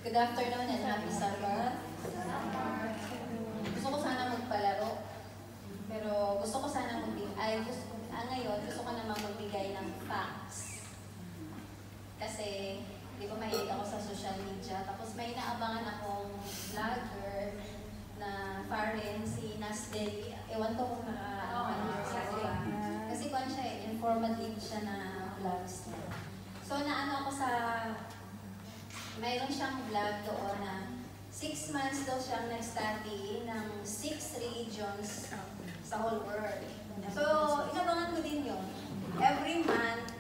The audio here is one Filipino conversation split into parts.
Good afternoon and happy Sabbath. Gusto ko sana magpalaro. Pero gusto ko sana ngayon gusto ko naman magbigay ng facts. Kasi, di ba mahilig ako sa social media. Tapos may naabangan akong vlogger na foreign, si Nasdeli. Ewan ko kung nakakanood sa iyo. Kasi kung siya, informative siya na vlogs niya. So, naano ako sa mayroon siyang vlog doon na 6 months daw siyang nag-study ng 6 religions sa whole world. So, inabangan ko din yun. Every month,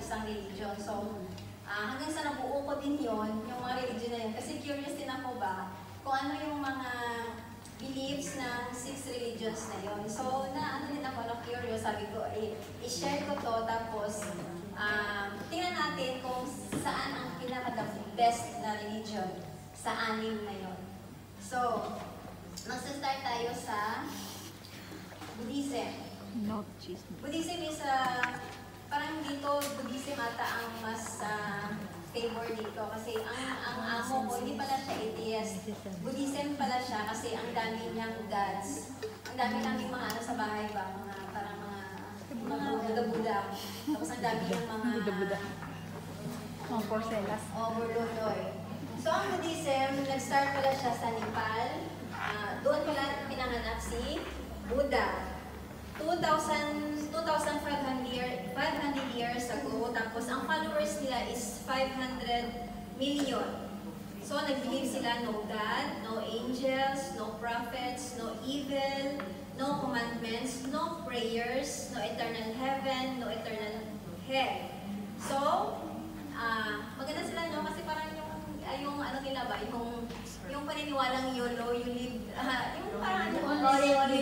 isang religion. So, hanggang sa nabuo ko din yun, yung mga religion na yun. Kasi curious din ako ba kung ano yung mga beliefs ng 6 religions na yun. So, din ako na curious. Sabi ko, i-share ko to. Tapos, tingnan natin kung saan ang pinaka-best na religion sa 6 na yun. So, mag-start tayo sa Buddhism. Buddhism is parang dito, Buddhism ata ang mas favor dito. Kasi ang amo ko, hindi pala siya atheist. Buddhism pala siya kasi ang dami niyang gods. Ang dami naming mga ano sa bahay ba? Mga Buddha-Buddha. Tapos ang dami ng mga Buddha-Buddha. Mga porcelas. Budoy. So ang Buddhism, nag-start pala siya sa Nepal. Doon pala pinanganak si Buddha. 2,500 years ago. Tapos ang followers nila is 500 million. So nag-believe sila no God, no angels, no prophets, no evil, no commandments, no prayers, no eternal heaven, no eternal hell. So, maganda sila, no? Kasi parang yung ano nila ba, yung paniniwalang YOLO, you live, yung parang you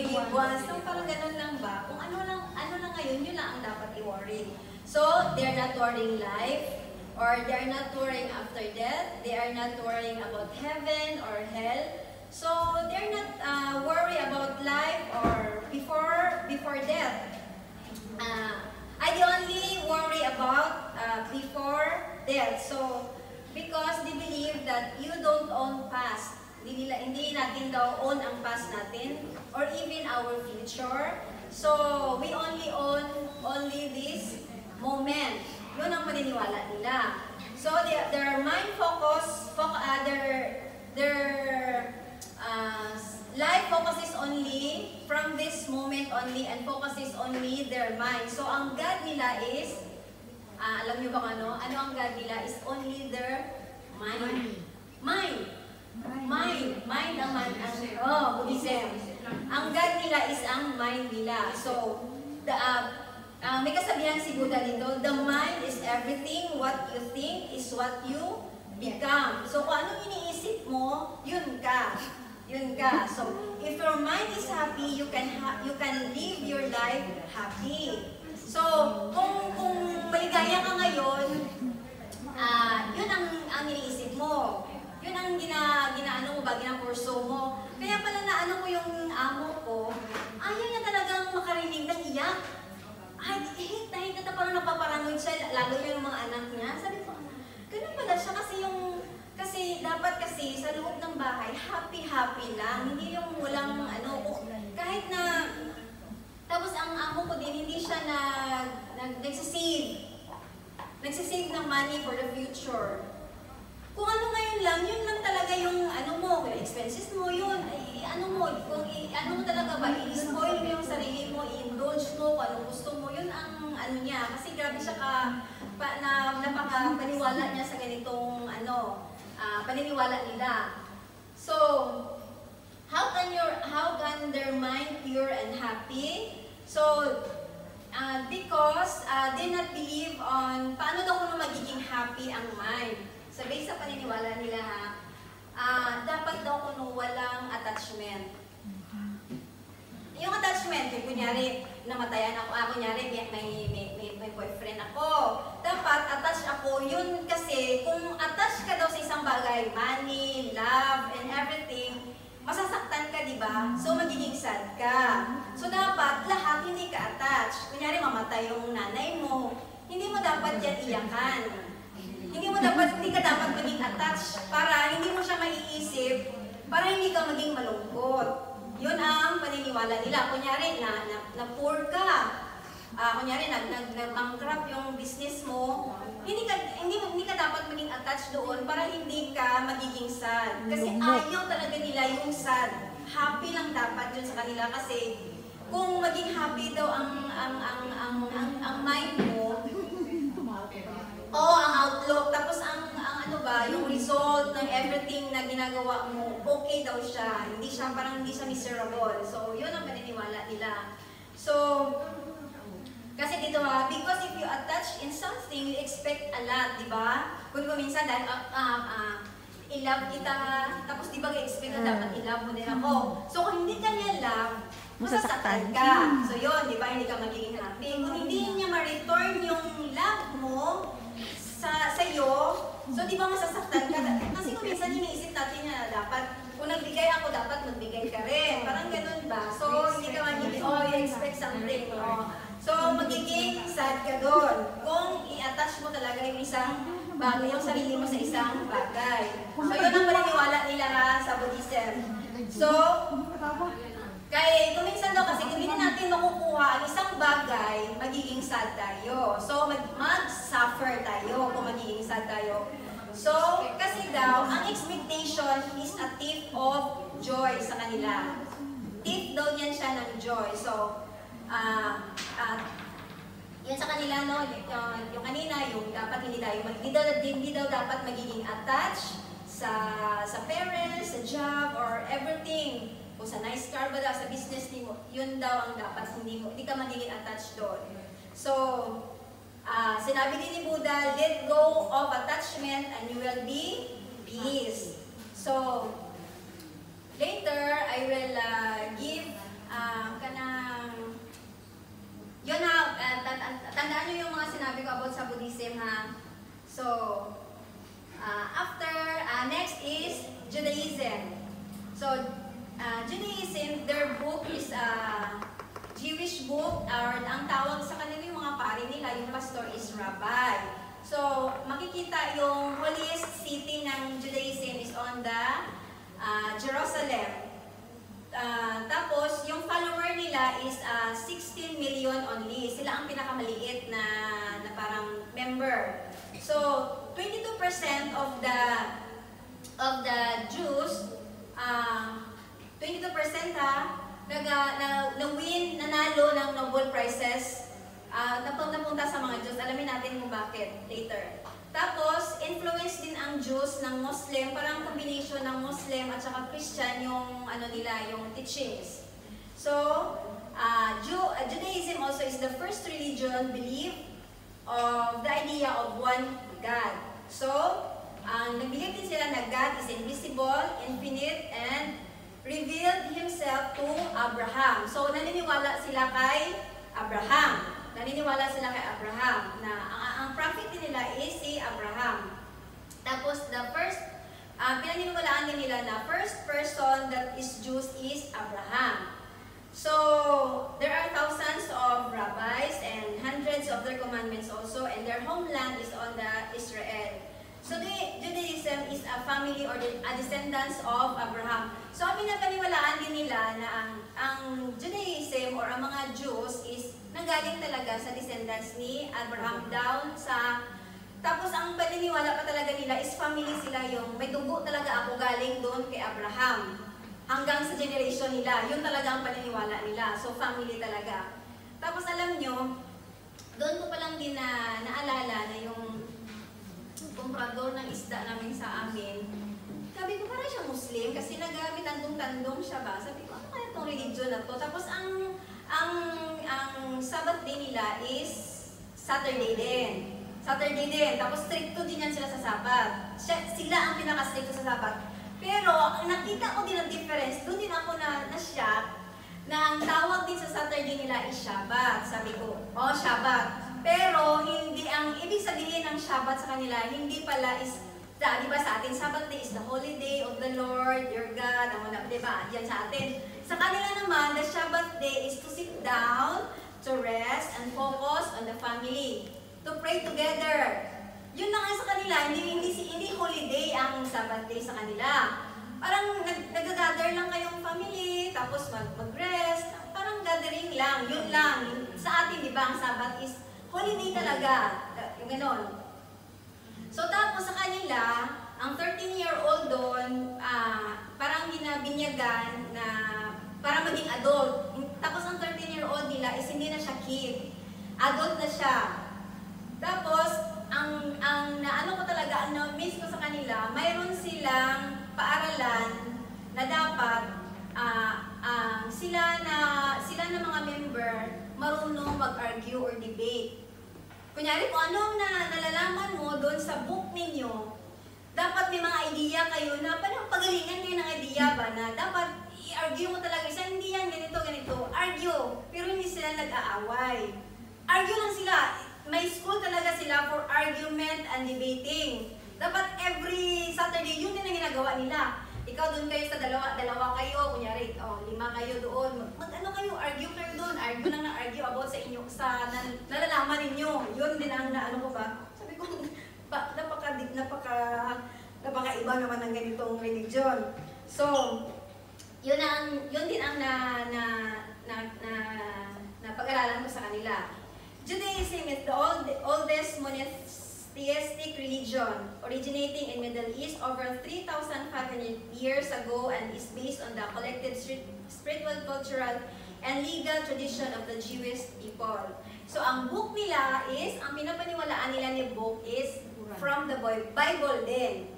live once, so parang ganun lang ba? Kung ano lang ngayon, yun lang ang dapat i-worry. So, they're not worrying life, or they're not worrying after death, they are not worrying about heaven or hell. So, they're not worried about life or before death. I only worry about before death. So, because they believe that you don't own past. Hindi natin daw own ang past natin or even our future. So, we only own this moment. Yun ang paniniwala nila. So, their mind focus, their life focuses only from this moment only and focuses only their mind. So, ang God nila is, alam niyo ba kung ano? Ano ang God nila is only their mind. Mind naman ang, Buddhism. Ang God nila is ang mind nila. So, may kasabihan si Buddha dito, the mind is everything, what you think is what you become. So, kung anong iniisip mo, yun ka. So, if your mind is happy, you can live your life happy. So, kung maligaya ka ngayon, yun ang iniisip mo. Yun ang ginapurso mo. Kaya pala naano ko yung amo ko, ayaw niya talagang makarinig ng iyak. Ay, hate na parang napaparanoid siya, lalo yung mga anak niya. Sabi ko, ganun pala siya kasi dapat kasi sa loob ng bahay, happy lang. Hindi yung walang kahit na, tapos ang amo ko din, hindi siya nagsisave ng money for the future. Kung ano ngayon lang, yun lang talaga yung expenses mo, yun, kung mo talaga ba, i-spoil mo yung sarili mo, i-indulge mo, kung anong gusto mo, yun ang niya. Kasi grabe siya napaka-paniwala niya sa ganitong paniniwala nila. So, how can their mind pure and happy? So, because they not believe on paano daw kuno magiging happy ang mind. Sabi sa paniniwala nila dapat daw kuno walang attachment. Yung attachment, kunyari namatayan ako, kunyari may boyfriend ako. Dapat attach ako, yun kasi kung attach ka daw sa isang bagay, money, love, and everything, masasaktan ka, di ba? So, magiging sad ka. So, dapat lahat hindi ka attach. Kunyari, mamatay yung nanay mo, hindi mo dapat yan iyakan. Hindi ka dapat maging attached para hindi mo siya maiisip, para hindi ka maging malungkot. Yun ang paniniwala nila. Kunyari, na poor ka. Kunyari, nag-bankrupt yung business mo, hindi ka dapat maging attached doon para hindi ka magiging sad. Kasi ayaw talaga nila yung sad. Happy lang dapat yun sa kanila kasi kung maging happy daw ang mind mo, ang outlook, tapos yung result ng everything na ginagawa mo, okay daw siya. Hindi siya miserable. So, yun ang paniniwala nila. So, kasi dito because if you attach in something, you expect a lot, di ba? Kung minsan dahil i-love kita, tapos di ba expect na dapat i-love mo din ako. So, kung hindi ka niya love, masasaktan ka. So, yun, di ba? Hindi ka magiging happy. Kung hindi niya ma-return yung love mo sa'yo, so di ba masasaktan ka? Kasi kung minsan iniisip natin na dapat, kung nagbigay ako, dapat magbigay ka rin. Parang ganun ba? So, hindi ka magiging, you expect something. So, magiging sad ka doon. Kung i-attach mo talaga yung isang bagay, yung sarili mo sa isang bagay. So, yun ang paniniwala nila sa Buddhism. So, kung minsan daw kasi kung hindi natin makukuha ang isang bagay, magiging sad tayo. So, mag-suffer tayo kung magiging sad tayo. So, kasi daw, ang expectation is a thief of joy sa kanila. Thief daw yan siya ng joy. So, yun sa kanila, no, yung kanina, yung dapat hindi daw dapat magiging attached sa parents, sa job, or everything. Kung sa nice car ba daw, sa business mo, yun daw ang dapat, hindi ka magiging attached doon. So, sinabi din ni Buddha, let go of attachment and you will be peace. So, later, I will give yun na, tandaan nyo yung mga sinabi ko about sa Buddhism, ha? So, next is Judaism. So, Judaism, their book is a Jewish book, or ang tawag sa kanila yung mga pari nila, yung pastor is rabbi. So, makikita yung holiest city ng Judaism is on the Jerusalem. Tapos, yung follower nila is 16 million only. Sila ang pinakamaliit na parang member. So, 22% of the Jews, 22% nanalo ng Nobel Prizes, napunta sa mga Jews. Alamin natin kung bakit later. Tapos, influence din ang Jews ng Muslim, parang combination ng Muslim at saka Christian yung yung teachings. So, Judaism also is the first religion belief of the idea of one God. So, nag-believe din sila na God is invisible, infinite, and revealed Himself to Abraham. So, naniniwala sila kay Abraham. Na ang prophet nila is si Abraham. Tapos, the first, pinaniniwalaan din nila na first person that is Jews is Abraham. So, there are thousands of rabbis and hundreds of their commandments also, and their homeland is on the Israel. So, Judaism is a family or a descendants of Abraham. So, ang pinapaniwalaan din nila na ang Judaism or ang mga Jews is nanggaling talaga sa descendants ni Abraham down sa... Tapos, ang paniniwala pa talaga nila is family sila yung may dugo talaga ako galing doon kay Abraham. Hanggang sa generation nila. Yun talaga ang paniniwala nila. So, family talaga. Tapos, alam nyo, doon ko pa lang din naalala na yung comprador ng isda namin sa amin. Sabi ko, parang siya Muslim kasi nagamit tandong-tandong siya ba? Sabi ko, ano kaya itong religion na to? Tapos, ang Sabbath day nila is Saturday din. Tapos, stricto din yan sila sa Sabbath. Sila ang pinaka-stricto sa Sabbath. Pero, nakita ko din ang difference. Doon din ako na-shock na ang tawag din sa Saturday nila is Shabbat. Sabi ko, Shabbat. Pero, hindi, ang ibig sabihin ng Shabbat sa kanila, hindi pala is, di ba sa atin, Sabbath day is the holy day of the Lord, your God, di ba, yan sa atin. Sa kanila naman, the Shabbat day is to sit down, to rest, and focus on the family. To pray together. yun lang ang sa kanila, hindi holiday ang Sabbath day sa kanila. Parang nag-gather lang kayong family, tapos mag-rest, parang gathering lang, yun lang. Sa atin, di ba, ang Sabbath is holiday talaga, yung gano'n. So tapos sa kanila, ang 13-year-old doon, parang binyagan na para maging adult. Tapos ang 13-year-old nila is hindi na siya kid. Adult na siya. Tapos, ang naano ko talaga, ang na-miss ko sa kanila, mayroon silang paaralan na dapat sila na mga member marunong mag-argue or debate. Kunyari, kung ano na nalalaman mo doon sa book ninyo, dapat may mga idea kayo na parang pagalingan kayo ng idea ba na dapat i-argue mo talaga isa, hindi yan, ganito, argue. Pero hindi sila nag-aaway. Argue lang sila. May school talaga sila for argument and debating. Dapat every Saturday, yun din ang ginagawa nila. Ikaw doon kayo sa dalawa kayo, kunyari, 5 kayo doon. Mag-ano kayo, argue kayo doon. Argue lang ng argue about sa inyo, sa nalalaman ninyo. Yun din ang naano ko ba? Sabi ko, napaka-iba naman ng ganitong religion. So, yun din ang pag-aralan ko sa kanila. Judaism is the oldest monotheistic religion originating in Middle East over 3,500 years ago and is based on the collective spiritual, cultural, and legal tradition of the Jewish people. So, ang book nila is, ang pinapaniwalaan nila ni book is from the Bible din.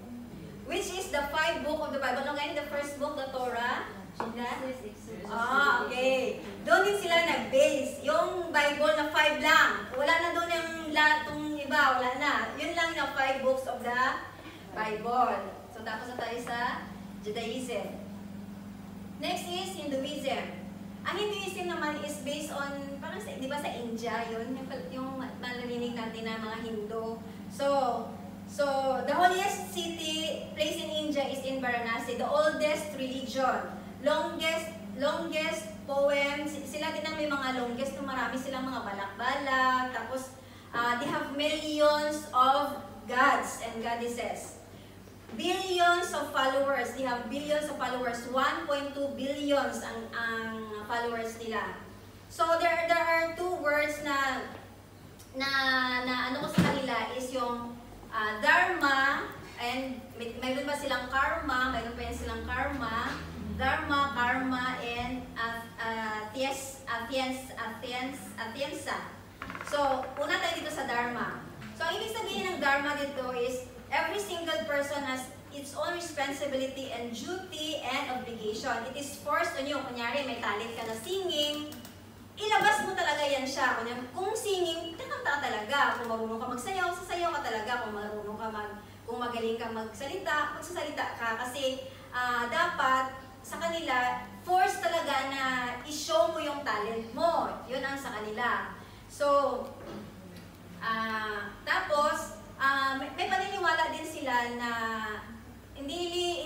Which is the 5 book of the Bible. Ano ngayon, the first book, the Torah? Okay. Doon din sila nag-base. Yung Bible na 5 lang. Wala na doon yung latong iba. Wala na. Yun lang yung 5 books of the Bible. So, tapos na tayo sa Judaism. Next is Hinduism. Ang Hinduism naman is based on, parang di ba sa India, yun? Yung malarinig natin na mga Hindu. So, the holiest place in India is in Varanasi, the oldest religion. Longest poem, sila din ang may mga longest, marami silang mga balak-balak, tapos they have millions of gods and goddesses. Billions of followers, they have billions of followers, 1.2 billions ang followers nila. So there are 2 words na ano ko sa kanila is yung dharma, and mayroon ba silang karma, mayroon pa yan silang karma, dharma, karma, and athiensa. So, una tayo dito sa dharma. So, ang ibig sabihin ng dharma dito is every single person has its own responsibility and duty and obligation. It is forced on you. Kunyari, may talent ka na singing, ilabas mo talaga yan siya. Kung singing, kakanta ka talaga. Kung marunong ka magsayaw, sasayaw ka talaga. Kung marunong ka kung magaling ka magsasalita ka. Kasi dapat sa kanila, force talaga na i-show mo yung talent mo. Yun ang sa kanila. So, tapos, may paniniwala din sila na yung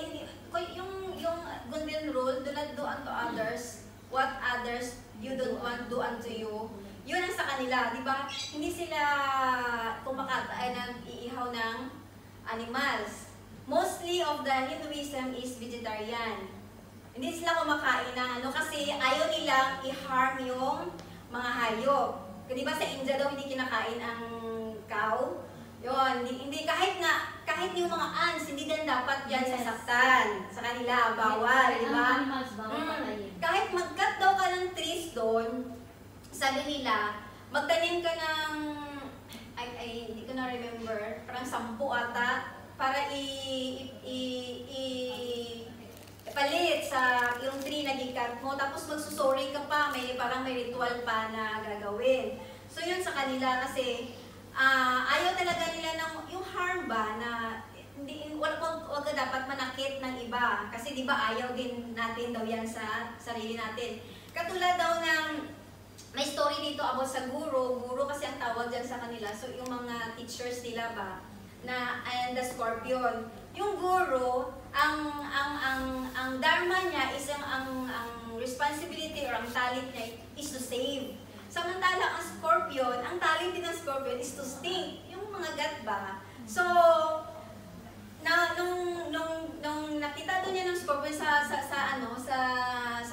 golden rule, do not do unto others what others you don't want do unto you. Yun ang sa kanila, di ba? Hindi sila nag-iihaw ng animals. Mostly of the Hinduism is vegetarian. Hindi sila kumakain ng kasi ayaw nilang i-harm yung mga hayop. Di ba sa India daw hindi kinakain ang cow? Yun, hindi kahit yung mga ants, hindi din dapat yan sasaktan sa kanila, bawal, di ba? Kahit mag-cut daw ka ng trees doon, sabi nila, magtanim ka ng, hindi ko na remember, parang 10 ata, para palit sa yung tree na gikat mo, tapos magsusori ka pa, parang may ritual pa na gagawin. So yun sa kanila kasi ayaw talaga nila ng yung harm ba na wag ka dapat manakit ng iba kasi di ba ayaw din natin daw yan sa sarili natin. Katulad daw ng may story dito about sa guro kasi ang tawag dyan sa kanila. So yung mga teachers nila ba and the scorpion. Yung guro, ang dharma niya is ang responsibility or ang talent niya is to save. Samantala, ang scorpion, ang talent din ng scorpion is to stink. Yung mga gut ba? So, nung nakita doon niya ng scorpion sa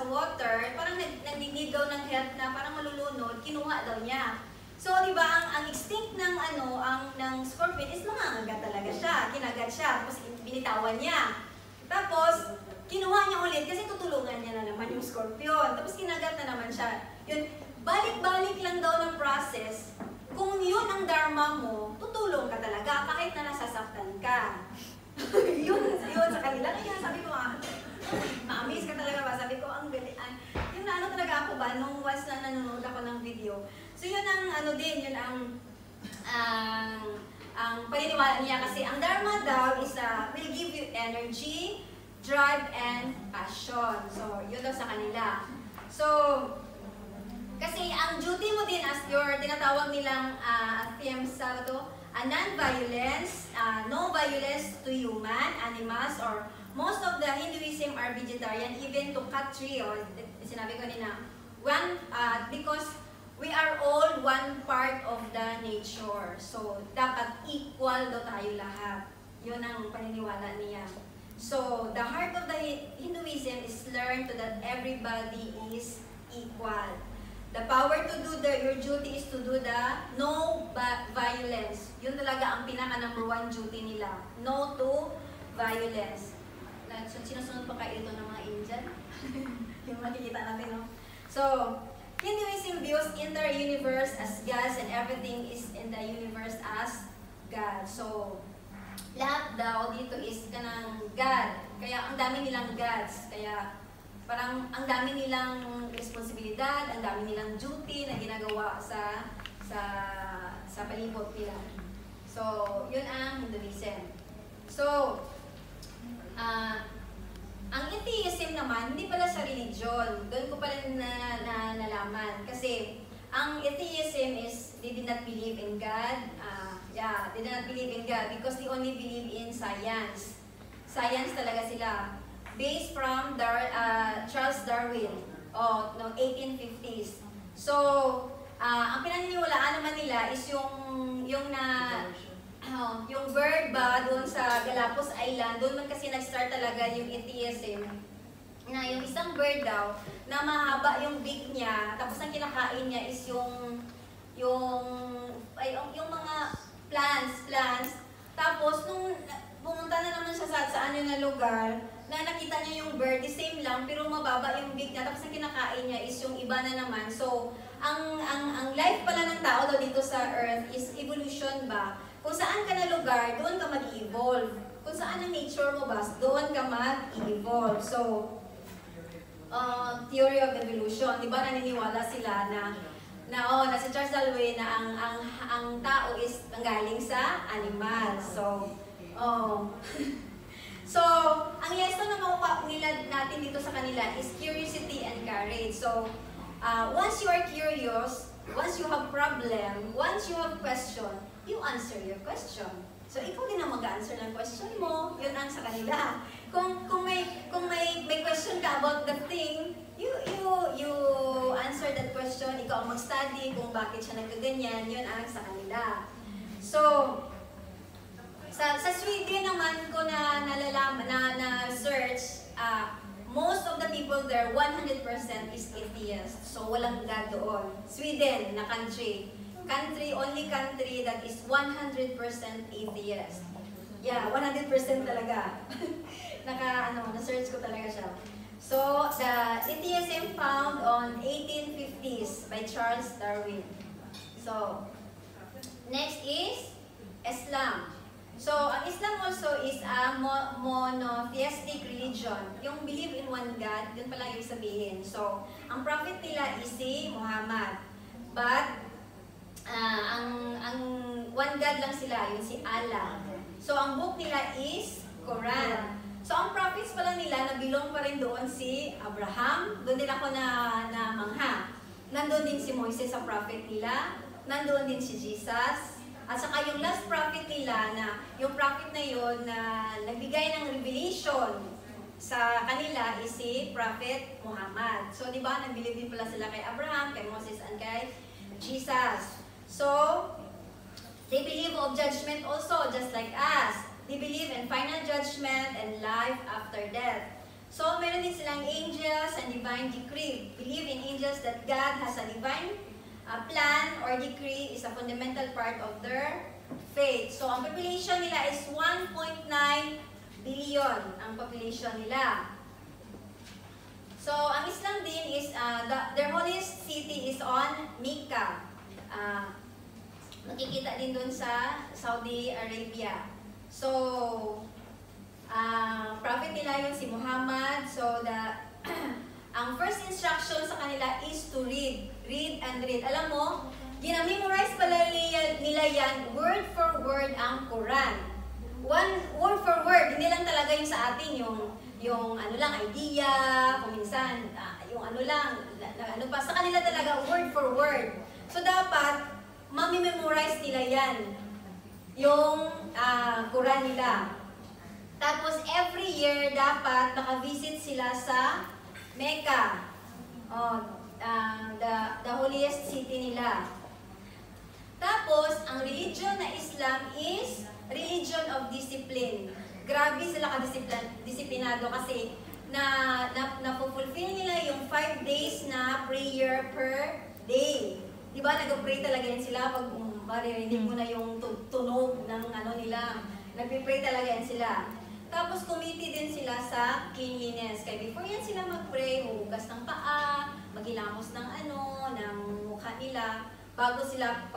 water, parang nagdinid daw ng health na parang malulunod, kinuha daw niya. So, di ba, ang extinct ng scorpion is mangangagat talaga siya, kinagat siya, tapos binitawan niya. Tapos, kinuha niya ulit kasi tutulungan niya na naman yung scorpion. Tapos kinagat na naman siya. Yun, balik-balik lang daw ng process. Kung yun ang dharma mo, tutulong ka talaga kahit na nasasaktan ka. yun sa kanila. Kaya sabi ko, ma-amaze ka talaga ba? Sabi ko, ang galing. Yung naano talaga ako ba, nung once na nanonood ako ng video. So yun ang yun ang paniniwala niya kasi ang dharma daw is will give you energy, drive, and passion. So, yun daw sa kanila. So, kasi ang duty mo din as your tinatawag nilang theme sa non-violence, no violence to human, animals, or most of the Hinduism are vegetarian, even to cut tree, or sinabi ko nila, because we are all one part of the nature. So, dapat equal daw tayo lahat. Yun ang paniniwala niya. So, the heart of the Hinduism is learn to that everybody is equal. The power to do your duty is to do the no violence. Yun talaga ang pinaka-number 1 duty nila. No to violence. Sinusunod pa kayo ito ng mga Indian? Yung makikita natin, no? So, Hinduism views entire universe as gods and everything is in the universe as God. So, lahat daw dito is kanang God. Kaya ang dami nilang gods. Kaya parang ang dami nilang responsibilidad, ang dami nilang duty na ginagawa sa palibot nila. So, yun ang Hinduism. So, ang atheism naman, hindi pala sa religion. Doon ko pala nalaman. Kasi, ang atheism is, they did not believe in God. They did not believe in God because they only believe in science. Science talaga sila. Based from Charles Darwin, 1850s. So, ang pinaniniwalaan naman nila is yung bird ba doon sa Galapagos Island, doon man kasi nag-start talaga yung atheism, na yung isang bird daw, na mahaba yung beak niya, tapos ang kinakain niya is yung mga plants. Tapos, nung pumunta na naman siya sa na lugar, na nakita niya yung bird, the same lang, pero mababa yung beak niya, tapos ang kinakain niya is yung iba na naman. So, ang life pala ng tao daw dito sa Earth is evolution ba? Kung saan ka na lugar, doon ka mag-evolve. Kung saan ang nature mo ba, doon ka mag-evolve. So, theory of evolution, di ba naniniwala sila na si Charles Darwin na ang tao is nanggaling sa animal. So, so, ang yeso na makuha nila natin dito sa kanila is curiosity and courage. So, once you are curious, once you have problem, once you have question, you answer your question. So, ikaw din ang mag-answer ng question mo. Yun ang sa kanila. Kung may question ka about the thing, you answer that question. Ikaw ang mag-study kung bakit siya nagkaganyan. Yun ang sa kanila. So, sa Sweden naman ko nalalaman, na search, most of the people there, 100% is atheist. So, walang God doon. Sweden na country. Only country that is 100% atheist. Yeah, 100% talaga. Na-search ko talaga siya. So, the atheism found on 1850s by Charles Darwin. So, next is Islam. So, ang Islam also is a monotheistic religion. Yung believe in one God, yun pala yung sabihin. So, ang prophet nila is si Muhammad. But, ang one God lang sila, yun si Allah. So, ang book nila is Quran. So, ang prophets pala nila, nabilong pa rin doon si Abraham. Doon din ako na mangha. Nandun din si Moises sa prophet nila. Nandun din si Jesus. At saka yung last prophet nila, yung prophet na yun na nagbigay ng revelation sa kanila is si Prophet Muhammad. So, di ba, nag-believe din pala sila kay Abraham, kay Moses, and kay Jesus. So, they believe of judgment also, just like us. They believe in final judgment and life after death. So, meron din silang angels and divine decree. Believe in angels that God has a divine plan or decree is a fundamental part of their faith. So, ang population nila is 1.9 billion ang population nila. So, ang Islam din is, their holiest city is on Mecca. Makikita din dun sa Saudi Arabia. So, prophet nila yung si Muhammad. So, ang first instruction sa kanila is to read. Read and read. Alam mo, ginamemorize pala nila yan, word for word ang Quran. Word for word. Hindi lang talaga yung sa atin, yung ano lang, idea, kung minsan, yung ano lang, ano pa. Sa kanila talaga, word for word. So, dapat, mamimemorize nila yan. Yung Quran nila. Tapos, every year, dapat makavisit sila sa Mecca. The holiest city nila. Tapos, ang religion na Islam is religion of discipline. Grabe sila kadisiplinado kasi na-fulfill nila yung 5 days na prayer per day. Diba, nag-pray talaga yan sila pag maririnig mo na yung tunog ng ano nila. Nag-pray talaga yan sila. Tapos, committed din sila sa cleanliness. Kaya before yan sila mag-pray, hugas ng paa, maghilamos ng ng mukha nila, bago sila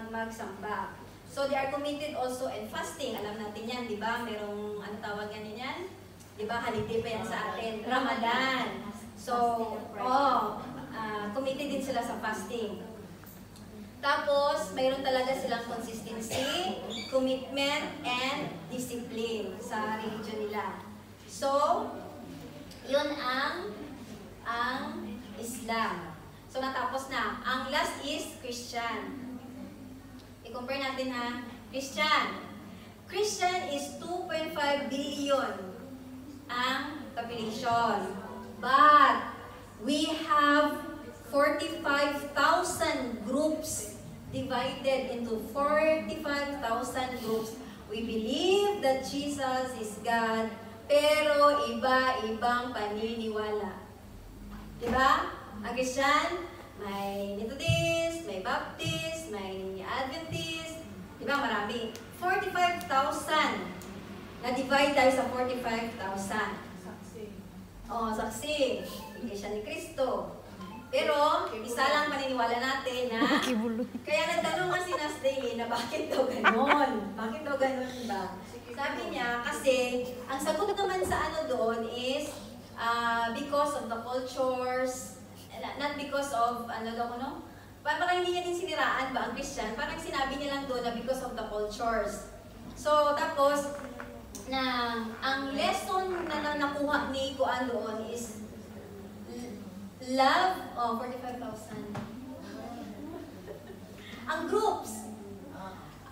magsamba. So, they are committed also in fasting. Alam natin yan, di ba? Merong, ano tawag yan? Di ba? Holiday pa yan sa atin. Ramadan. So, committed din sila sa fasting. Tapos, mayroon talaga silang consistency, commitment, and discipline sa religion nila. So, yun ang Islam. So, natapos na. Ang last is Christian. I-compare natin ha. Christian. Christian is 2.5 billion ang population. But, we have 45,000 groups divided into 45,000 groups. We believe that Jesus is God, pero iba-ibang paniniwala. Diba? Ang Christian, may Methodist, may Baptist, may Adventist. Diba? Marami. 45,000. Na-divide tayo sa 45,000. Saksi. Iglesia ni Cristo. Pero, isa lang paniniwala natin na, kaya nagtanong nga si Nas Daily na bakit daw ganon? Bakit daw ganon ba? Sabi niya, kasi, ang sagot naman sa ano doon is, because of the cultures, not because of, parang hindi niya din siniraan ba ang Christian? Parang sinabi niya lang doon na because of the cultures. So, tapos, ang lesson na nakuha ni Kuan doon is, love, 45,000. Ang groups,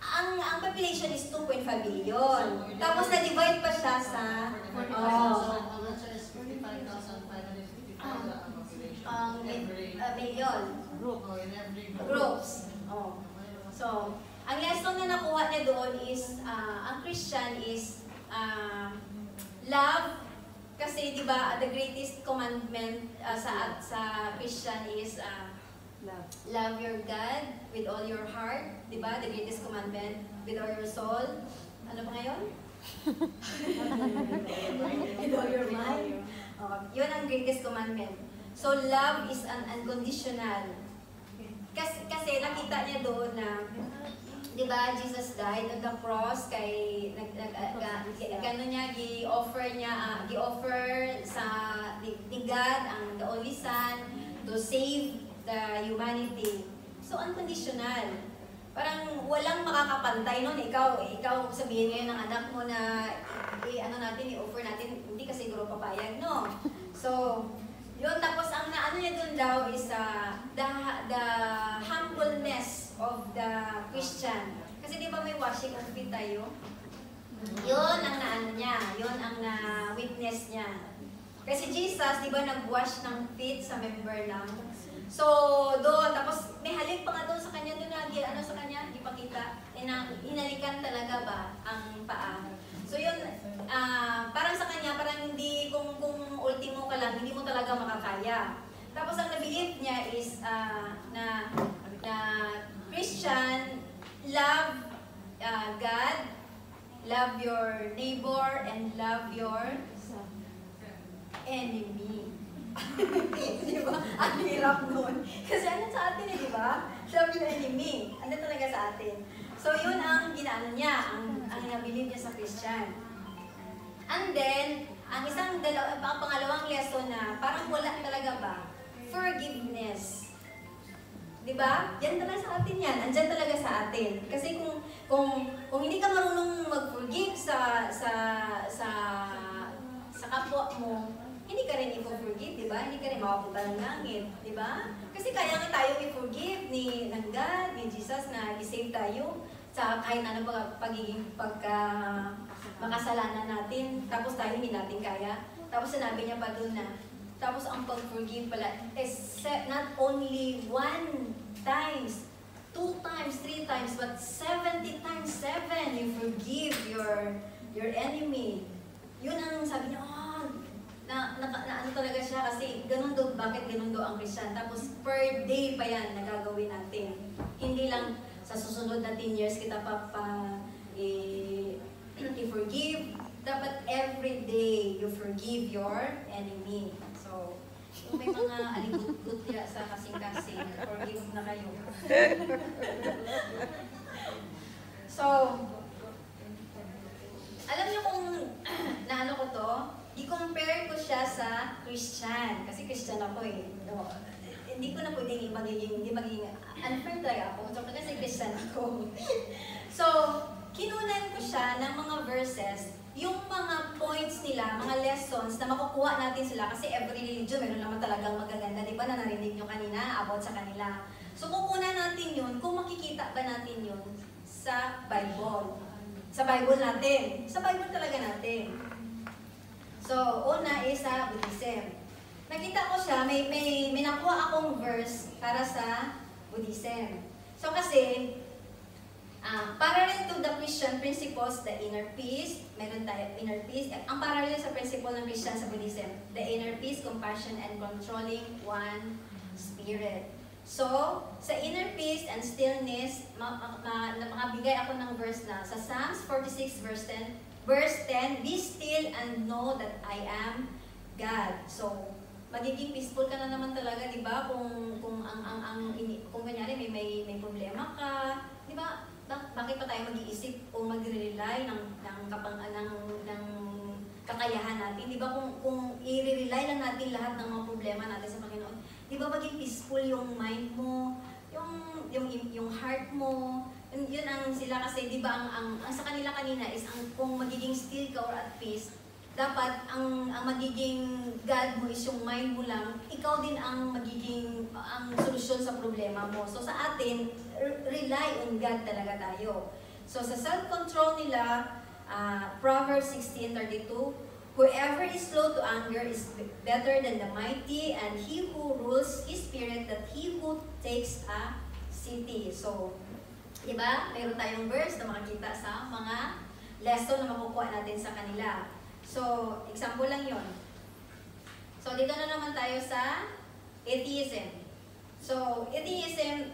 ang population is 2.5 billion. Tapos na-divide pa siya sa million. Groups. So, ang lesson na nakuha niya doon is, ang Christian is love. Kasi, di ba, the greatest commandment sa Christian is love your God with all your heart. Di ba? The greatest commandment with all your soul. Ano pa ngayon? With all your mind. Yun ang greatest commandment. So, love is an unconditional. Kasi nakita niya doon na, di ba, Jesus died on the cross kay gano'n niya gi-offer sa ni God ang the only Son to save the humanity. So unconditional. Parang walang makakapantay noon. Ikaw sabihin ngayon ng anak mo na i-offer natin, hindi kasi siguro papayag, no? So, yun, tapos ang naano niya dun daw is the humbleness of the Christian. Kasi di ba may washing of feet tayo? Yun ang naano niya, yun ang na-witness niya. Kasi Jesus, di ba nag-wash ng feet sa member lang? So, doon, tapos may halik pa nga doon sa kanya, doon lagi, ano sa kanya, ipakita, hinalikan talaga ba ang paa. So yun, parang sa kanya, parang hindi, kung ultimo ka lang, hindi mo talaga makakaya. Tapos ang nabilib niya is, na Christian, love God, love your neighbor, and love your enemy. Di ba? Ang hirap nun. Kasi ano sa atin di ba? Love your enemy. Ano talaga sa atin? So, yun ang ginaano niya, ang nabilib niya sa Christian. And then, ang pangalawang lesson na parang wala talaga ba? Forgiveness. Di ba? Yan talaga sa atin yan. Andyan talaga sa atin. Kasi kung hindi ka marunong mag-forgive sa kapwa mo, hindi ka rin i-forgive, di ba? Hindi ka rin makapunta ng langit, di ba? Kasi kaya nga tayo i-forgive ng God, ni Jesus na i-save tayo sa kahit ano makasalanan natin, tapos tayo hindi natin kaya. Tapos sinabi niya pa doon na, tapos ang pag-forgive pala is not only 1 times, 2 times, 3 times, but 70 times 7, you forgive your enemy. Yun ang sabi niya, na ano talaga siya kasi ganun do, bakit ganun do ang Christian. Tapos per day pa yan na gagawin natin. Hindi lang sa susunod na 10 years kita i-forgive. Dapat every day you forgive your enemy. So, kung may mga aligut-gut sa kasing-kasing, forgive na kayo. So, alam niyo kung naano ko to, i-compare ko siya sa Christian. Kasi Christian ako eh. No, hindi ko na pwedeng hindi magiging unfair talaga ako. So, kasi Christian ako. So, kinunan ko siya ng mga verses, yung mga points nila, mga lessons na makukuha natin sila. Kasi every religion, meron naman talagang magaganda. Di ba na narinig nyo kanina about sa kanila? So, kukunan natin yun, kung makikita ba natin yun sa Bible. Sa Bible natin. Sa Bible talaga natin. So, una is sa Buddhism. Nakita ko siya, may nakuha akong verse para sa Buddhism. So, kasi, parallel to the Christian principles, the inner peace, meron tayo inner peace. Ang parallel sa principle ng Christian sa Buddhism, the inner peace, compassion, and controlling one spirit. So, sa inner peace and stillness, makabigay ako ng verse na sa Psalms 46 Verse 10, be still and know that I am God. So, magiging peaceful ka na naman talaga, di ba? Kung kunyari may problema ka, di ba? Bakit pa tayo mag-iisip o magre-rely ng kakayahan natin? Di ba? Kung i-rely lang natin lahat ng mga problema natin sa Panginoon, di ba maging peaceful yung mind mo, yung heart mo? Yun ang sila kasi, di ba, ang sa kanila kanina is kung magiging still ka or at peace, dapat ang magiging God mo is yung mind mo lang, ikaw din ang magiging solusyon sa problema mo. So sa atin, rely on God talaga tayo. So sa self-control nila, Proverbs 16:32, whoever is slow to anger is better than the mighty, and he who rules his spirit that he who takes a city. So, diba? Mayroon tayong verse na makikita sa mga lesson na makukuha natin sa kanila. So, example lang yon. So, dito na naman tayo sa atheism. So, atheism,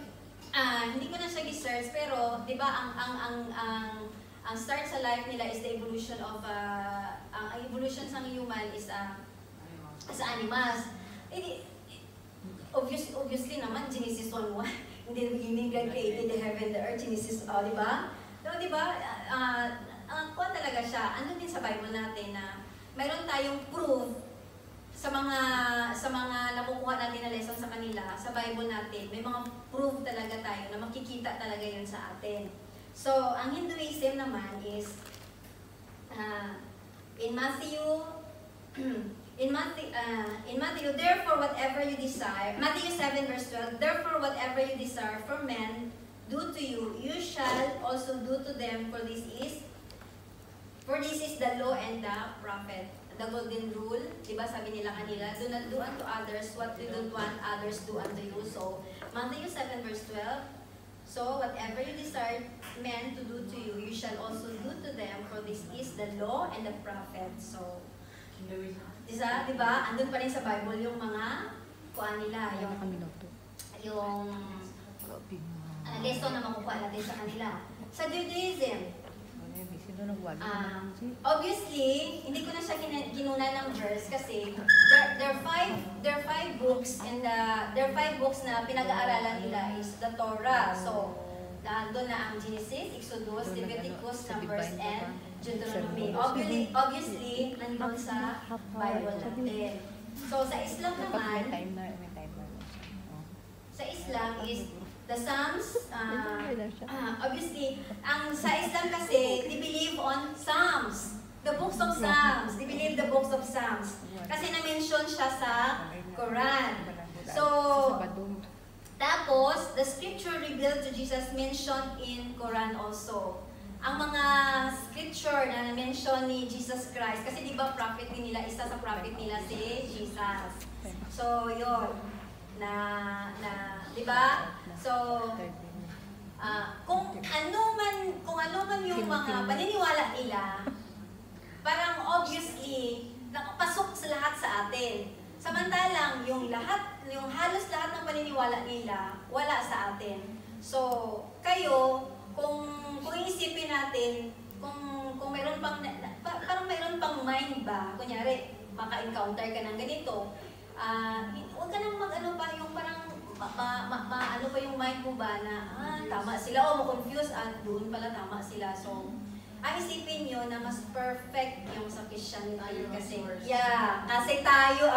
hindi ko na siya gi-search, pero, diba, ang start sa life nila is the evolution of, ang evolution sa human is sa animals. Obviously naman, Genesis 1:1. In the beginning, God created the heaven, the earth, Genesis, di ba? So, di ba, kuha talaga siya. Ano din sa Bible natin na mayroon tayong proof sa mga nakukuha natin na lesson sa kanila, sa Bible natin, may mga proof talaga tayo na makikita talaga yun sa atin. So, ang Hinduism naman is, in Matthew, therefore whatever you desire, Matthew 7:12, therefore whatever you desire for men do to you, you shall also do to them, for this is the law and the the golden rule, di ba sabi nila kanila, do not do unto others what you don't want others do unto you. So, Matthew 7 verse 12, so whatever you desire men to do to you, you shall also do to them, for this is the law and the prophets. So, di ba, andun pa rin sa Bible yung mga kuha nila, yung lesson na makukuha natin sa kanila. Sa Judaism, obviously, hindi ko na siya ginunan ng verse kasi there are five books and there are 5 books na pinag-aaralan nila is the Torah. So, doon na ang Genesis, Exodus, Leviticus, Numbers, and Deuteronomy. Obviously, nandun sa Bible natin. So, sa Islam naman, sa Islam is the Psalms, obviously, sa Islam kasi, they believe on Psalms. The books of Psalms. They believe the books of Psalms. Kasi na-mention siya sa Quran. So, tapos, the scripture revealed to Jesus mentioned in Quran also. Ang mga scripture na na-mention ni Jesus Christ, kasi di ba prophet din nila, isa sa prophet nila si Jesus. So, yun. Di ba? So, kung ano man yung mga paniniwala nila, parang obviously, nakapasok sa lahat sa atin. Samantalang, yung halos lahat ng paniniwala nila, wala sa atin. So, kayo, kung iisipin natin, kung mayroon pang, parang mayroon pang mind ba, kunyari, maka-encounter ka ng ganito, huwag ka nang mag-ano pa, yung parang, ano pa yung mind mo ba na, tama sila, o ma-confuse, doon pala tama sila. So, isipin nyo na mas perfect yung sa Christianity kasi, kasi tayo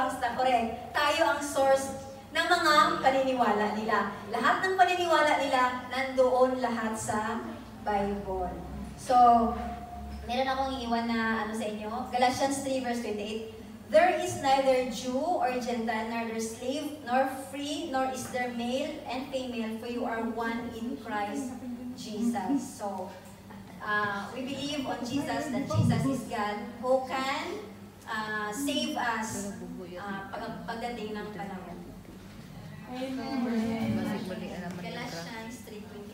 ang source ng mga paniniwala nila. Lahat ng paniniwala nila, nandoon lahat sa Bible. So, meron akong iiwan na sa inyo, Galatians 3 verse 28, there is neither Jew or Gentile, neither slave nor free, nor is there male and female, for you are one in Christ Jesus. So, we believe on Jesus, that Jesus is God who can save us pagdating ng panahon. Galatians 3:28.